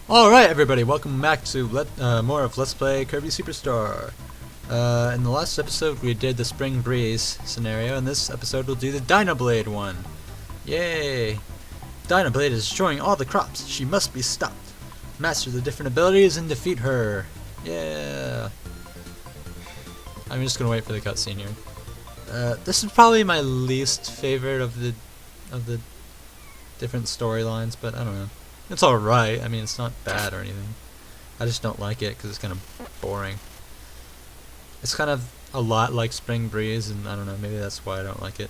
Alright everybody, welcome back to more of Let's Play Kirby Superstar. In the last episode we did the Spring Breeze scenario, and this episode we'll do the Dynablade one. Yay! Dynablade is destroying all the crops. She must be stopped. Master the different abilities and defeat her. Yeah! I'm just gonna wait for the cutscene here. This is probably my least favorite of the different storylines, but I don't know. It's alright. I mean, it's not bad or anything. I just don't like it because it's kind of boring. It's kind of a lot like Spring Breeze, and I don't know, maybe that's why I don't like it.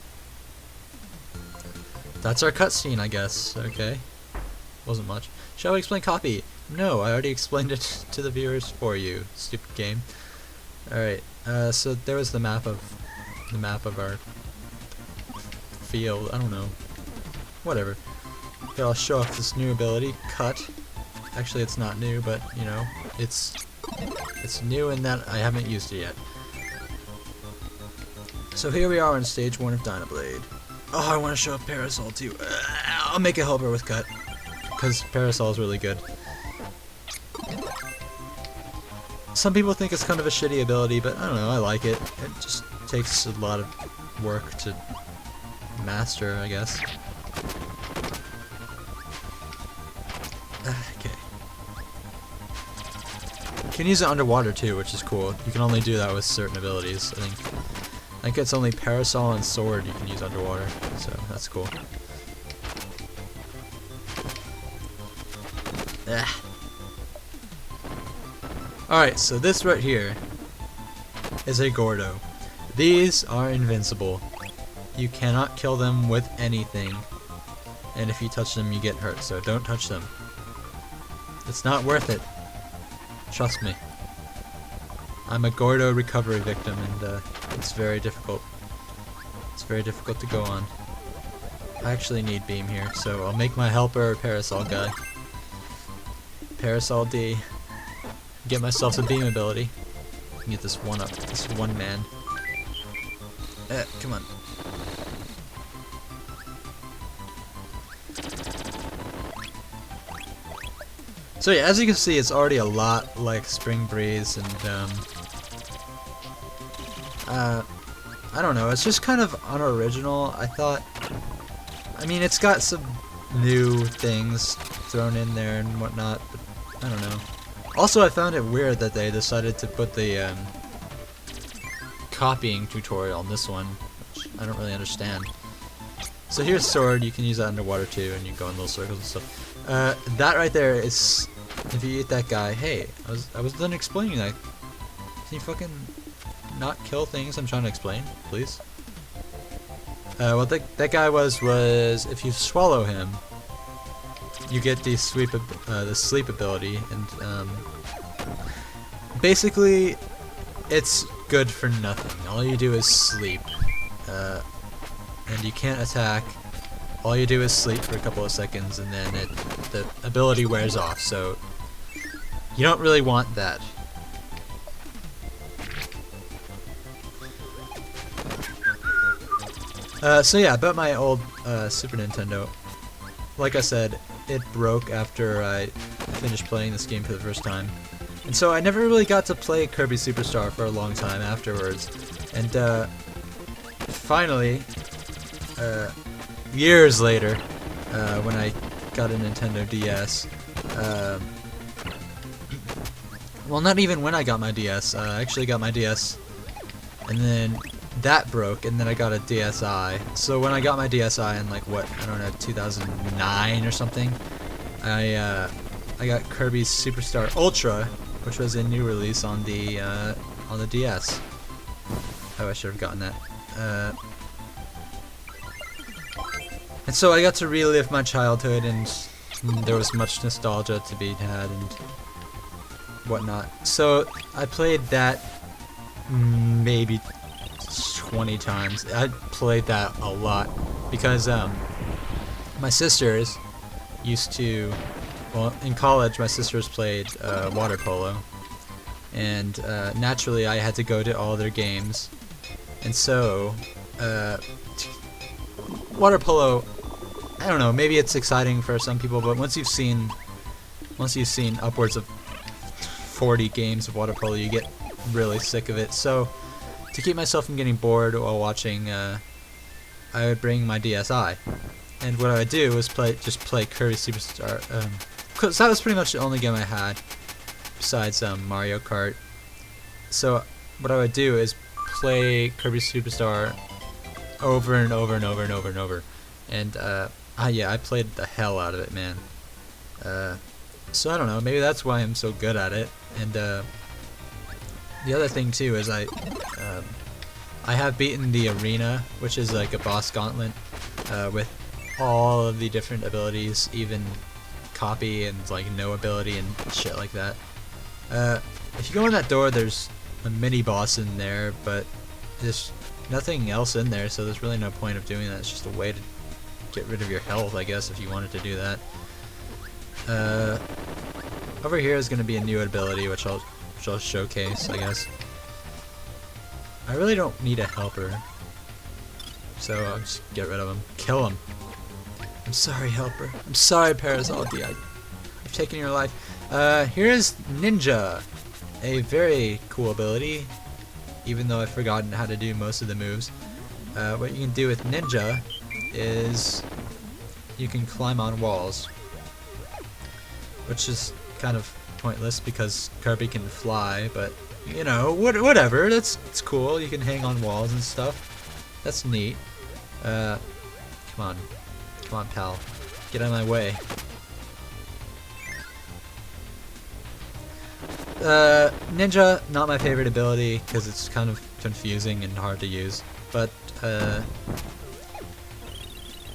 That's our cutscene, I guess. Okay. Wasn't much. Shall I explain copy? No, I already explained it to the viewers for you, stupid game. Alright, so there was the map of our field. I don't know. Whatever. Okay, I'll show off this new ability, Cut. Actually, it's not new, but, you know, it's new in that I haven't used it yet. So here we are on stage 1 of Dynablade. Oh, I want to show off Parasol too. I'll make a helper with Cut, because Parasol is really good. Some people think it's kind of a shitty ability, but I don't know, I like it. It just takes a lot of work to master, I guess. Okay. You can use it underwater too, which is cool. You can only do that with certain abilities. I think it's only Parasol and Sword you can use underwater, so that's cool. Alright, so this right here is a Gordo. These are invincible. You cannot kill them with anything. And if you touch them, you get hurt, so don't touch them. It's not worth it. Trust me. I'm a Gordo recovery victim, and it's very difficult. It's very difficult to go on. I actually need Beam here, so I'll make my helper Parasol guy. Parasol D. Get myself a Beam ability. Get this one up. This one man. Come on. So yeah, as you can see, it's already a lot like Spring Breeze, and I don't know, it's just kind of unoriginal. I mean, it's got some new things thrown in there and whatnot, but I don't know. Also, I found it weird that they decided to put the copying tutorial on this one, which I don't really understand. So here's Sword. You can use that underwater too, and you go in little circles and stuff. That right there is, if you eat that guy, hey, I was done explaining that. Can you fucking not kill things I'm trying to explain, please? What that guy was if you swallow him, you get the sleep ability, and basically it's good for nothing. All you do is sleep, and you can't attack. All you do is sleep for a couple of seconds, and then the ability wears off, so you don't really want that. So yeah, about my old Super Nintendo. Like I said, it broke after I finished playing this game for the first time. And so I never really got to play Kirby Superstar for a long time afterwards. And finally, years later, when I got a Nintendo DS, well, not even when I got my DS, I actually got my DS, and then that broke, and then I got a DSi. So when I got my DSi in, like, what, I don't know, 2009 or something, I got Kirby Superstar Ultra, which was a new release on the DS. Oh, I should have gotten that. And so I got to relive my childhood, and there was much nostalgia to be had and whatnot. So I played that maybe 20 times. I played that a lot because my sisters used to, well, in college my sisters played water polo, and naturally I had to go to all their games, and so water polo, I don't know, maybe it's exciting for some people, but once you've seen once you've seen upwards of 40 games of water polo, you get really sick of it. So to keep myself from getting bored while watching, I would bring my DSi, and what I would do was just play Kirby Superstar, because that was pretty much the only game I had besides Mario Kart. So what I would do is play Kirby Superstar over and over and over and over and over, and yeah, I played the hell out of it, man. So I don't know, maybe that's why I'm so good at it. And the other thing too is I have beaten the arena, which is like a boss gauntlet with all of the different abilities, even copy and like no ability and shit like that. If you go in that door, there's a mini boss in there, but there's nothing else in there, so there's really no point of doing that. It's just a way to get rid of your health, I guess, if you wanted to do that. Over here is going to be a new ability, which I'll showcase, I guess. I really don't need a helper, so I'll just get rid of him. Kill him. I'm sorry, helper. I'm sorry, Parazaldi. I've taken your life. Here's Ninja, a very cool ability, even though I've forgotten how to do most of the moves. What you can do with Ninja is you can climb on walls, which is kind of pointless because Kirby can fly, but you know, whatever, it's cool. You can hang on walls and stuff. That's neat. Come on, pal, get out of my way. Ninja, not my favorite ability because it's kind of confusing and hard to use, but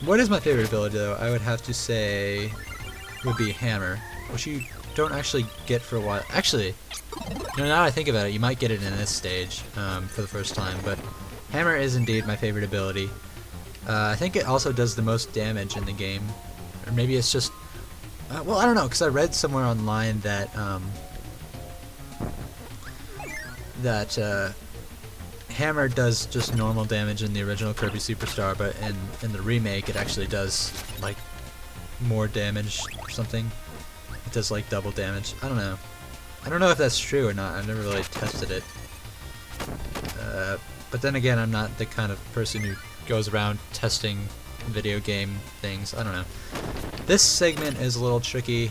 what is my favorite ability though? I would have to say would be Hammer, which you don't actually get for a while. Actually, you know, now I think about it, you might get it in this stage for the first time, but Hammer is indeed my favorite ability. I think it also does the most damage in the game, or maybe it's just well, I don't know, because I read somewhere online that Hammer does just normal damage in the original Kirby Superstar, but in the remake it actually does like more damage or something. It does like double damage. I don't know. I don't know if that's true or not. I've never really tested it. But then again, I'm not the kind of person who goes around testing video game things. I don't know. This segment is a little tricky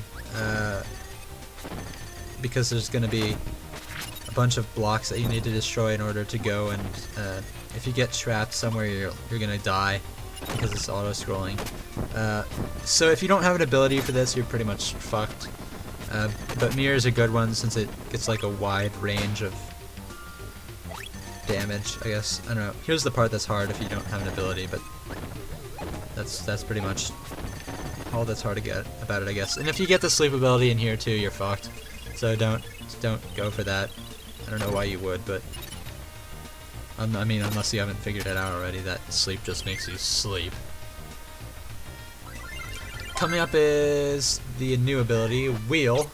because there's going to be a bunch of blocks that you need to destroy in order to go, and if you get trapped somewhere, you're going to die because it's auto-scrolling. So if you don't have an ability for this, you're pretty much fucked. But Mirror is a good one since it gets like a wide range of damage, I guess. I don't know. Here's the part that's hard if you don't have an ability, but that's pretty much all that's hard to get about it, I guess. And if you get the sleep ability in here too, you're fucked. So don't go for that. I don't know why you would, but I mean, unless you haven't figured it out already, that sleep just makes you sleep. Coming up is the new ability, Wheel.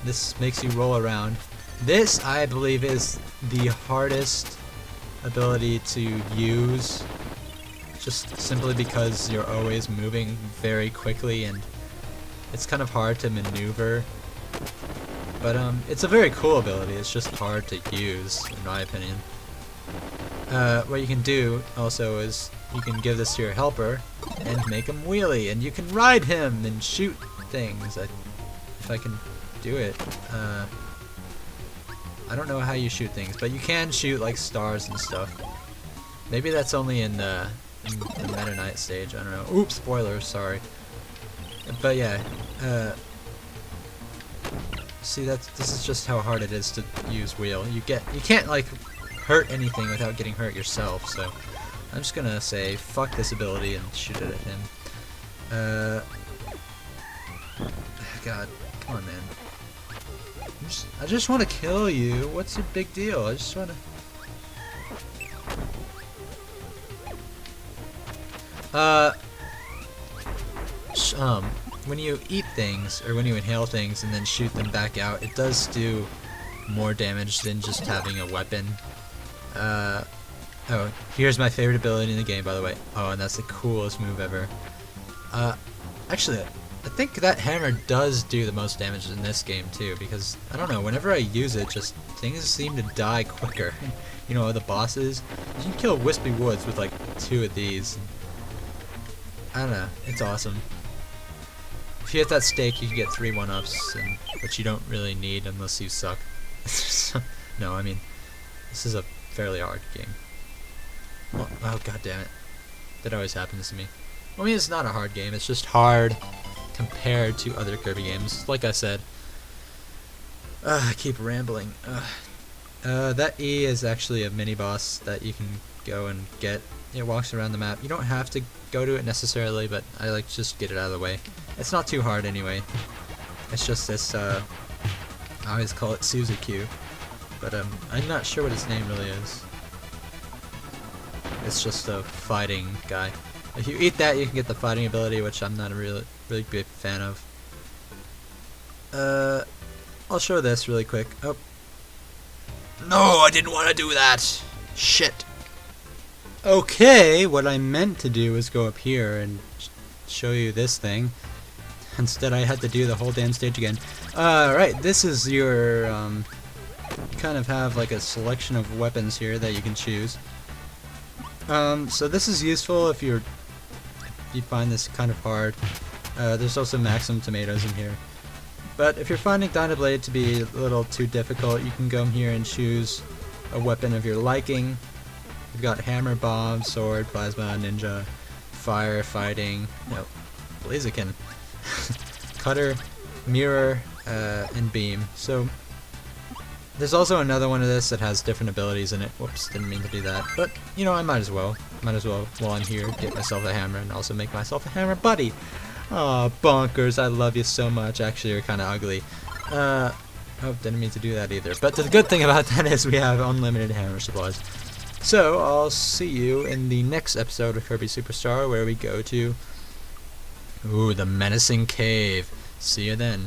This makes you roll around. This, I believe, is the hardest ability to use, just simply because you're always moving very quickly and it's kind of hard to maneuver. But it's a very cool ability, it's just hard to use, in my opinion. What you can do also is you can give this to your helper and make him wheelie, and you can ride him and shoot things. If I can do it. I don't know how you shoot things, but you can shoot like stars and stuff. Maybe that's only in the Meta Knight stage. I don't know. Oops, spoilers. Sorry. But yeah. See, this is just how hard it is to use wheel. You can't like hurt anything without getting hurt yourself. So I'm just gonna say fuck this ability and shoot it at him. God, come on, man. I just want to kill you. What's your big deal? I just want to. When you eat things or when you inhale things and then shoot them back out, it does do more damage than just having a weapon. Oh, here's my favorite ability in the game, by the way. Oh, and that's the coolest move ever. Actually, I think that hammer does do the most damage in this game too, because I don't know, whenever I use it, just things seem to die quicker. You know, the bosses, you can kill Wispy Woods with like 2 of these. I don't know, it's awesome. If you hit that stake, you can get 3 1-ups, which you don't really need unless you suck. No, I mean, this is a fairly hard game. Oh god damn it. That always happens to me. I mean, it's not a hard game, it's just hard compared to other Kirby games. Like I said, I keep rambling. That E is actually a mini-boss that you can go and get. It walks around the map. You don't have to go to it necessarily, but I like to just get it out of the way. It's not too hard anyway. It's just this, I always call it Suzuki, but I'm not sure what his name really is. It's just a fighting guy. If you eat that, you can get the fighting ability, which I'm not a really big fan of. I'll show this really quick. Oh. No, I didn't want to do that! Shit. Okay, what I meant to do was go up here and show you this thing. Instead, I had to do the whole damn stage again. Right, this is your, you kind of have like a selection of weapons here that you can choose. So this is useful if you find this kind of hard. There's also Maximum Tomatoes in here. But if you're finding Dynablade to be a little too difficult, you can go here and choose a weapon of your liking. You've got Hammer, Bomb, Sword, Plasma, Ninja, Fire, Fighting, no, Blaziken, Cutter, Mirror, and Beam. So there's also another one of this that has different abilities in it. Whoops, didn't mean to do that. But, you know, I might as well, while I'm here, get myself a hammer and also make myself a hammer buddy. Aw, bonkers, I love you so much. Actually, you're kind of ugly. Oh, didn't mean to do that either. But the good thing about that is we have unlimited hammer supplies. So, I'll see you in the next episode of Kirby Superstar, where we go to, the Menacing Cave. See you then.